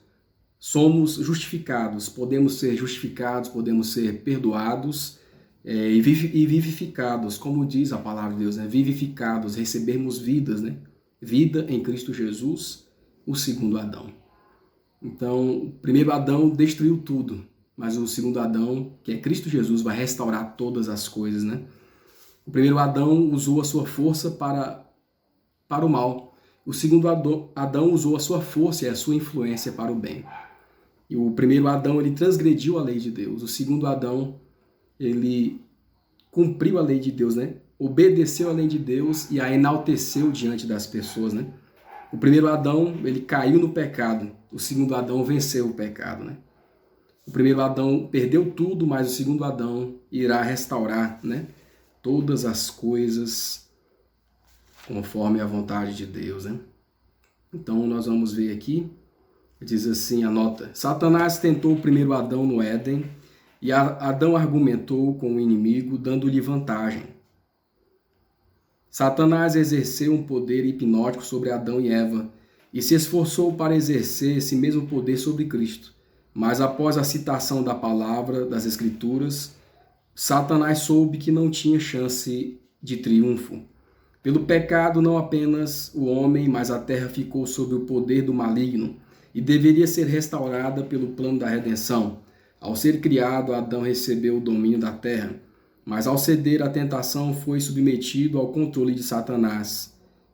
somos justificados, podemos ser justificados, podemos ser perdoados, e vivificados, como diz a palavra de Deus, né? Vivificados, recebermos vidas, né? Vida em Cristo Jesus, o segundo Adão. Então, o primeiro Adão destruiu tudo, mas o segundo Adão, que é Cristo Jesus, vai restaurar todas as coisas, né? O primeiro Adão usou a sua força para o mal. O segundo Adão usou a sua força e a sua influência para o bem. E o primeiro Adão, ele transgrediu a lei de Deus. O segundo Adão, ele cumpriu a lei de Deus, né? Obedeceu a lei de Deus e a enalteceu diante das pessoas, né? O primeiro Adão, ele caiu no pecado. O segundo Adão venceu o pecado, né? O primeiro Adão perdeu tudo, mas o segundo Adão irá restaurar, né? Todas as coisas conforme a vontade de Deus, né? Então, nós vamos ver aqui, diz assim, anota. Satanás tentou o primeiro Adão no Éden, e Adão argumentou com o inimigo, dando-lhe vantagem. Satanás exerceu um poder hipnótico sobre Adão e Eva e se esforçou para exercer esse mesmo poder sobre Cristo. Mas após a citação da palavra, das Escrituras, Satanás soube que não tinha chance de triunfo. Pelo pecado, não apenas o homem, mas a terra ficou sob o poder do maligno e deveria ser restaurada pelo plano da redenção. Ao ser criado, Adão recebeu o domínio da terra, mas ao ceder à tentação foi submetido ao controle de Satanás.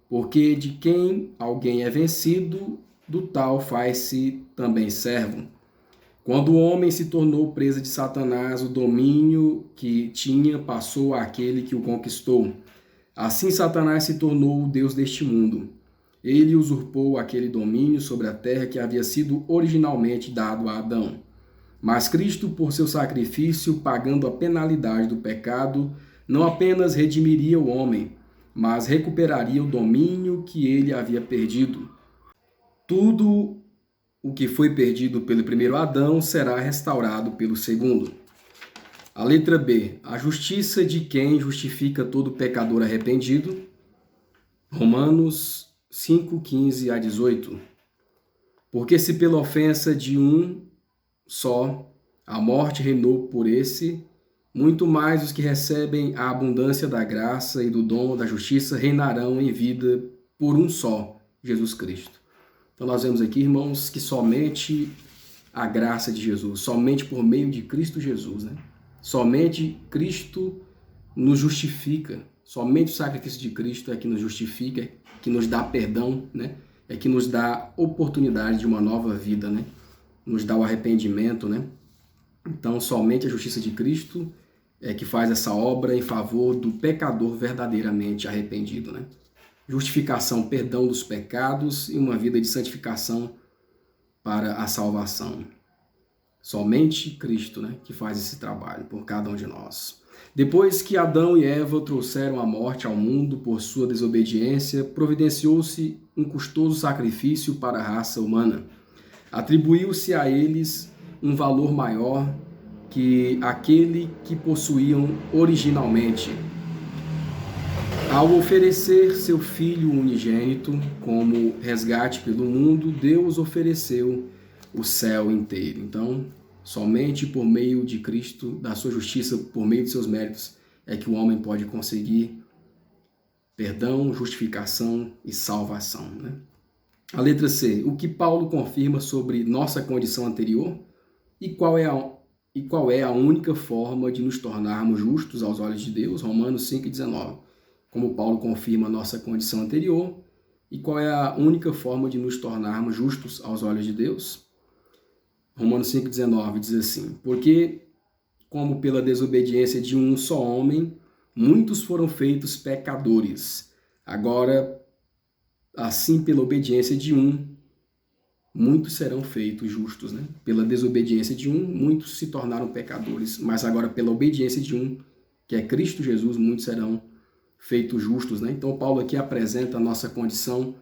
Porque de quem alguém é vencido, do tal faz-se também servo. Quando o homem se tornou presa de Satanás, o domínio que tinha passou àquele que o conquistou. Assim Satanás se tornou o Deus deste mundo. Ele usurpou aquele domínio sobre a terra que havia sido originalmente dado a Adão. Mas Cristo, por seu sacrifício, pagando a penalidade do pecado, não apenas redimiria o homem, mas recuperaria o domínio que ele havia perdido. Tudo o que foi perdido pelo primeiro Adão será restaurado pelo segundo. A letra B. A justiça de quem justifica todo pecador arrependido. Romanos 5:15 a 18. Porque se pela ofensa de um só a morte reinou por esse, muito mais os que recebem a abundância da graça e do dom da justiça reinarão em vida por um só, Jesus Cristo. Então nós vemos aqui, irmãos, que somente a graça de Jesus, somente por meio de Cristo Jesus, né? Somente Cristo nos justifica, somente o sacrifício de Cristo é que nos justifica, que nos dá perdão, né? É que nos dá oportunidade de uma nova vida, né? Nos dá o arrependimento, né? Então, somente a justiça de Cristo é que faz essa obra em favor do pecador verdadeiramente arrependido, né? justificação, perdão dos pecados e uma vida de santificação para a salvação. Somente Cristo, né, que faz esse trabalho por cada um de nós. Depois que Adão e Eva trouxeram a morte ao mundo por sua desobediência, providenciou-se um custoso sacrifício para a raça humana. Atribuiu-se a eles um valor maior que aquele que possuíam originalmente. Ao oferecer seu Filho unigênito como resgate pelo mundo, Deus ofereceu o céu inteiro. Então, somente por meio de Cristo, da sua justiça, por meio de seus méritos, é que o homem pode conseguir perdão, justificação e salvação, né? A letra C. O que Paulo confirma sobre nossa condição anterior e qual é a única forma de nos tornarmos justos aos olhos de Deus? Romanos 5,19. Como Paulo confirma nossa condição anterior e qual é a única forma de nos tornarmos justos aos olhos de Deus? Romanos 5,19 diz assim: porque, como pela desobediência de um só homem, muitos foram feitos pecadores. Agora, assim, pela obediência de um, muitos serão feitos justos, né? Pela desobediência de um, muitos se tornaram pecadores. Mas agora, pela obediência de um, que é Cristo Jesus, muitos serão feitos justos, né? Então, Paulo aqui apresenta a nossa condição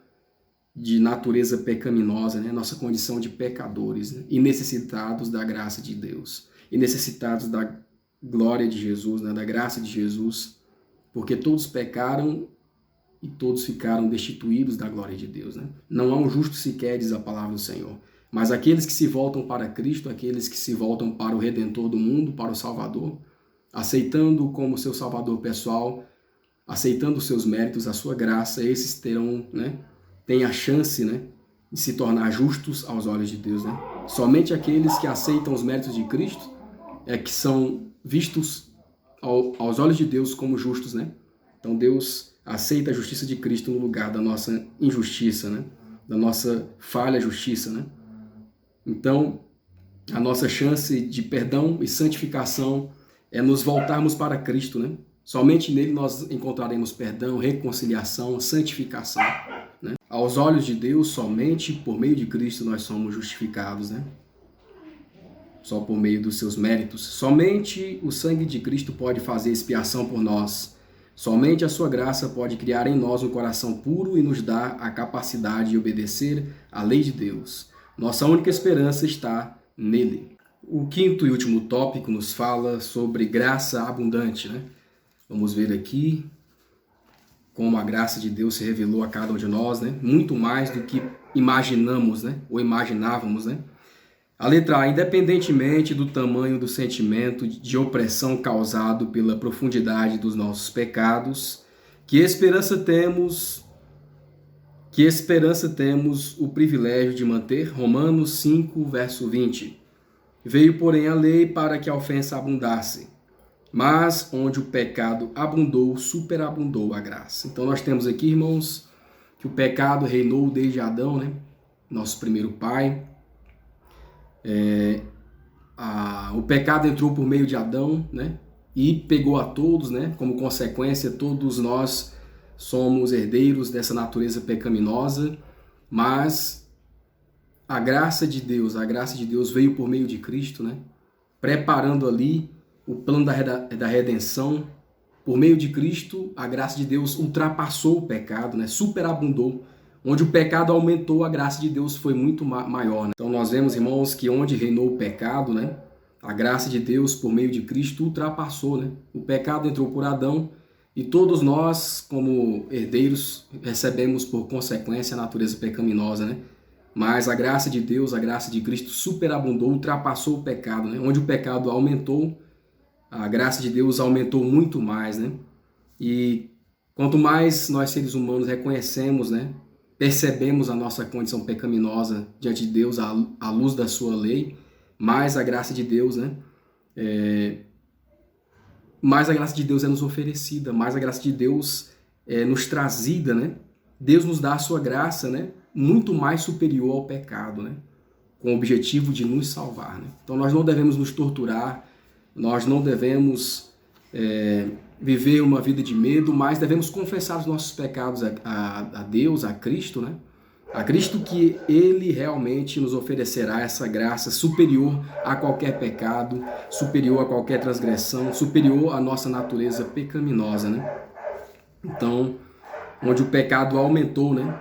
de natureza pecaminosa, né? Nossa condição de pecadores, né? E necessitados da graça de Deus, e necessitados da glória de Jesus, né? Da graça de Jesus, porque todos pecaram e todos ficaram destituídos da glória de Deus, né? Não há um justo sequer, diz a palavra do Senhor, mas aqueles que se voltam para Cristo, aqueles que se voltam para o Redentor do mundo, para o Salvador, aceitando-o como seu Salvador pessoal, aceitando os seus méritos, a sua graça, esses terão, né? Tem a chance, né, de se tornar justos aos olhos de Deus, né? Somente aqueles que aceitam os méritos de Cristo é que são vistos aos olhos de Deus como justos, né? Então Deus aceita a justiça de Cristo no lugar da nossa injustiça, né? Da nossa falha justiça, né? Então, a nossa chance de perdão e santificação é nos voltarmos para Cristo, né? Somente nele nós encontraremos perdão, reconciliação, santificação, né? Aos olhos de Deus, somente por meio de Cristo nós somos justificados, né? Só por meio dos seus méritos. Somente o sangue de Cristo pode fazer expiação por nós. Somente a sua graça pode criar em nós um coração puro e nos dar a capacidade de obedecer à lei de Deus. Nossa única esperança está nele. O quinto e último tópico nos fala sobre graça abundante, né? Vamos ver aqui como a graça de Deus se revelou a cada um de nós, né? Muito mais do que imaginamos, né? Ou imaginávamos, né? A letra A, independentemente do tamanho do sentimento de opressão causado pela profundidade dos nossos pecados, que esperança temos o privilégio de manter? Romanos 5, verso 20. Veio, porém, a lei para que a ofensa abundasse, mas onde o pecado abundou, superabundou a graça. Então nós temos aqui, irmãos, que o pecado reinou desde Adão, né? Nosso primeiro pai. O pecado entrou por meio de Adão, né? E pegou a todos, né? Como consequência, todos nós somos herdeiros dessa natureza pecaminosa, mas a graça de Deus veio por meio de Cristo, né? Preparando ali o plano da redenção. Por meio de Cristo, a graça de Deus ultrapassou o pecado, né? Superabundou. Onde o pecado aumentou, a graça de Deus foi muito maior, né? Então nós vemos, irmãos, que onde reinou o pecado, né? A graça de Deus, por meio de Cristo, ultrapassou, né? O pecado entrou por Adão e todos nós, como herdeiros, recebemos por consequência a natureza pecaminosa, né? Mas a graça de Deus, a graça de Cristo superabundou, ultrapassou o pecado, né? Onde o pecado aumentou, a graça de Deus aumentou muito mais, né? E quanto mais nós seres humanos reconhecemos, né? Percebemos a nossa condição pecaminosa diante de Deus à luz da sua lei, mais a graça de Deus, né? Mais a graça de Deus é nos oferecida, mais a graça de Deus é nos trazida, né? Deus nos dá a sua graça, né? Muito mais superior ao pecado, né? Com o objetivo de nos salvar, né? Então nós não devemos nos torturar, nós não devemos viver uma vida de medo, mas devemos confessar os nossos pecados a Deus, a Cristo, né? A Cristo, que Ele realmente nos oferecerá essa graça superior a qualquer pecado, superior a qualquer transgressão, superior à nossa natureza pecaminosa, né? Então, onde o pecado aumentou, né?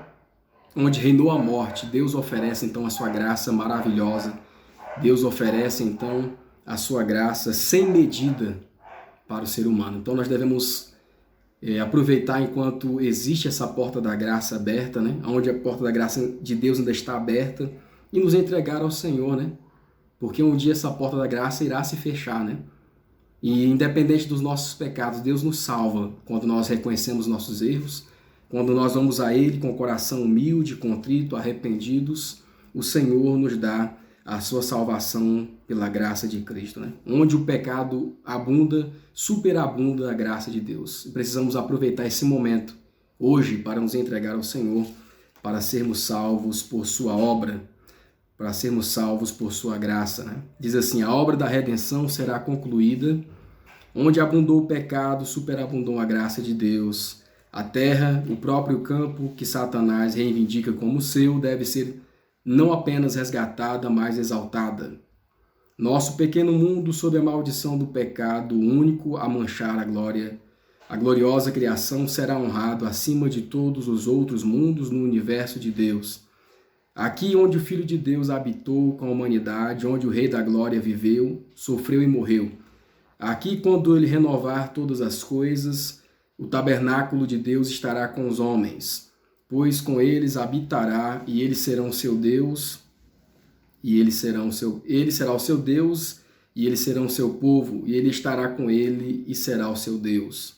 Onde reinou a morte, Deus oferece então a sua graça maravilhosa. Deus oferece então a sua graça sem medida para o ser humano. Então nós devemos aproveitar enquanto existe essa porta da graça aberta, né? Onde a porta da graça de Deus ainda está aberta, e nos entregar ao Senhor, né? Porque um dia essa porta da graça irá se fechar, né? E independente dos nossos pecados, Deus nos salva quando nós reconhecemos nossos erros, quando nós vamos a Ele com o coração humilde, contrito, arrependidos. O Senhor nos dá a sua salvação pela graça de Cristo, né? Onde o pecado abunda, superabunda a graça de Deus. Precisamos aproveitar esse momento hoje para nos entregar ao Senhor, para sermos salvos por sua obra, para sermos salvos por sua graça, né? Diz assim: a obra da redenção será concluída, onde abundou o pecado, superabundou a graça de Deus. A terra, o próprio campo que Satanás reivindica como seu, deve ser não apenas resgatada, mas exaltada. Nosso pequeno mundo, sob a maldição do pecado único a manchar a gloriosa criação, será honrado acima de todos os outros mundos no universo de Deus. Aqui onde o Filho de Deus habitou com a humanidade, onde o Rei da Glória viveu, sofreu e morreu. Aqui, quando ele renovar todas as coisas, o tabernáculo de Deus estará com os homens, pois com eles habitará, e eles serão seu Deus, ele será o seu Deus, e eles serão seu povo, e ele estará com ele e será o seu Deus.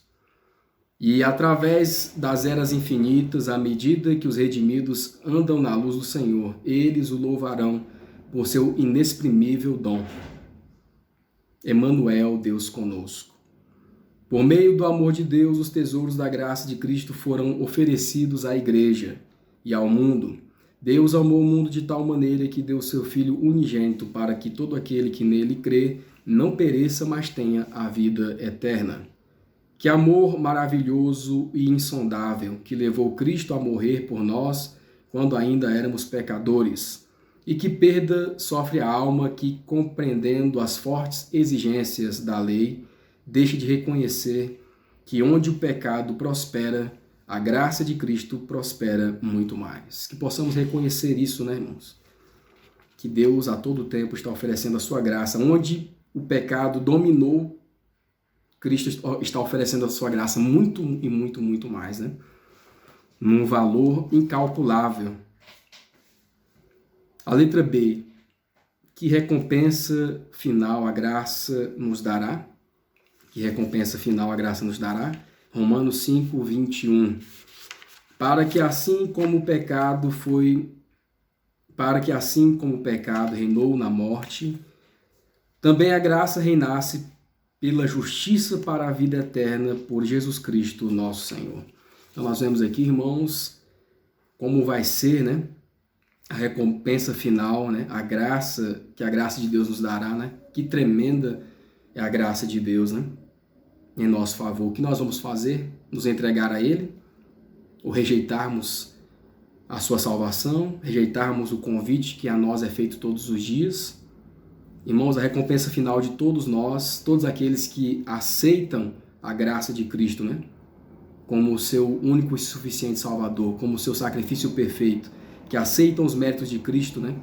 E através das eras infinitas, à medida que os redimidos andam na luz do Senhor, eles o louvarão por seu inexprimível dom. Emmanuel, Deus conosco. Por meio do amor de Deus, os tesouros da graça de Cristo foram oferecidos à Igreja e ao mundo. Deus amou o mundo de tal maneira que deu seu Filho unigênito para que todo aquele que nele crê não pereça, mas tenha a vida eterna. Que amor maravilhoso e insondável que levou Cristo a morrer por nós quando ainda éramos pecadores. E que perda sofre a alma que, compreendendo as fortes exigências da lei, deixe de reconhecer que onde o pecado prospera, a graça de Cristo prospera muito mais. Que possamos reconhecer isso, né, irmãos? Que Deus a todo tempo está oferecendo a sua graça. Onde o pecado dominou, Cristo está oferecendo a sua graça muito e muito, muito mais, né? Num valor incalculável. A letra B. Que recompensa final a graça nos dará? Que recompensa final a graça nos dará? Romanos 5, 21. Para que assim como o pecado reinou na morte, também a graça reinasse pela justiça para a vida eterna por Jesus Cristo, nosso Senhor. Então nós vemos aqui, irmãos, como vai ser, né, a recompensa final, né, a graça que a graça de Deus nos dará, né? Que tremenda é a graça de Deus, né, em nosso favor. O que nós vamos fazer? Nos entregar a Ele? Ou rejeitarmos a sua salvação? Rejeitarmos o convite que a nós é feito todos os dias? Irmãos, a recompensa final de todos nós, todos aqueles que aceitam a graça de Cristo, né, como o seu único e suficiente Salvador, como o seu sacrifício perfeito, que aceitam os méritos de Cristo, né?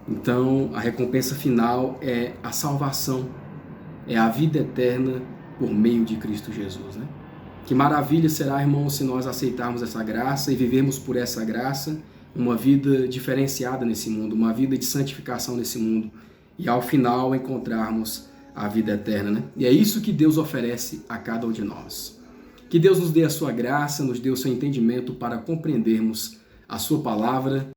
Então, a recompensa final é a salvação, é a vida eterna por meio de Cristo Jesus, né? Que maravilha será, irmãos, se nós aceitarmos essa graça e vivermos por essa graça uma vida diferenciada nesse mundo, uma vida de santificação nesse mundo, e ao final encontrarmos a vida eterna, né? E é isso que Deus oferece a cada um de nós. Que Deus nos dê a sua graça, nos dê o seu entendimento para compreendermos a sua palavra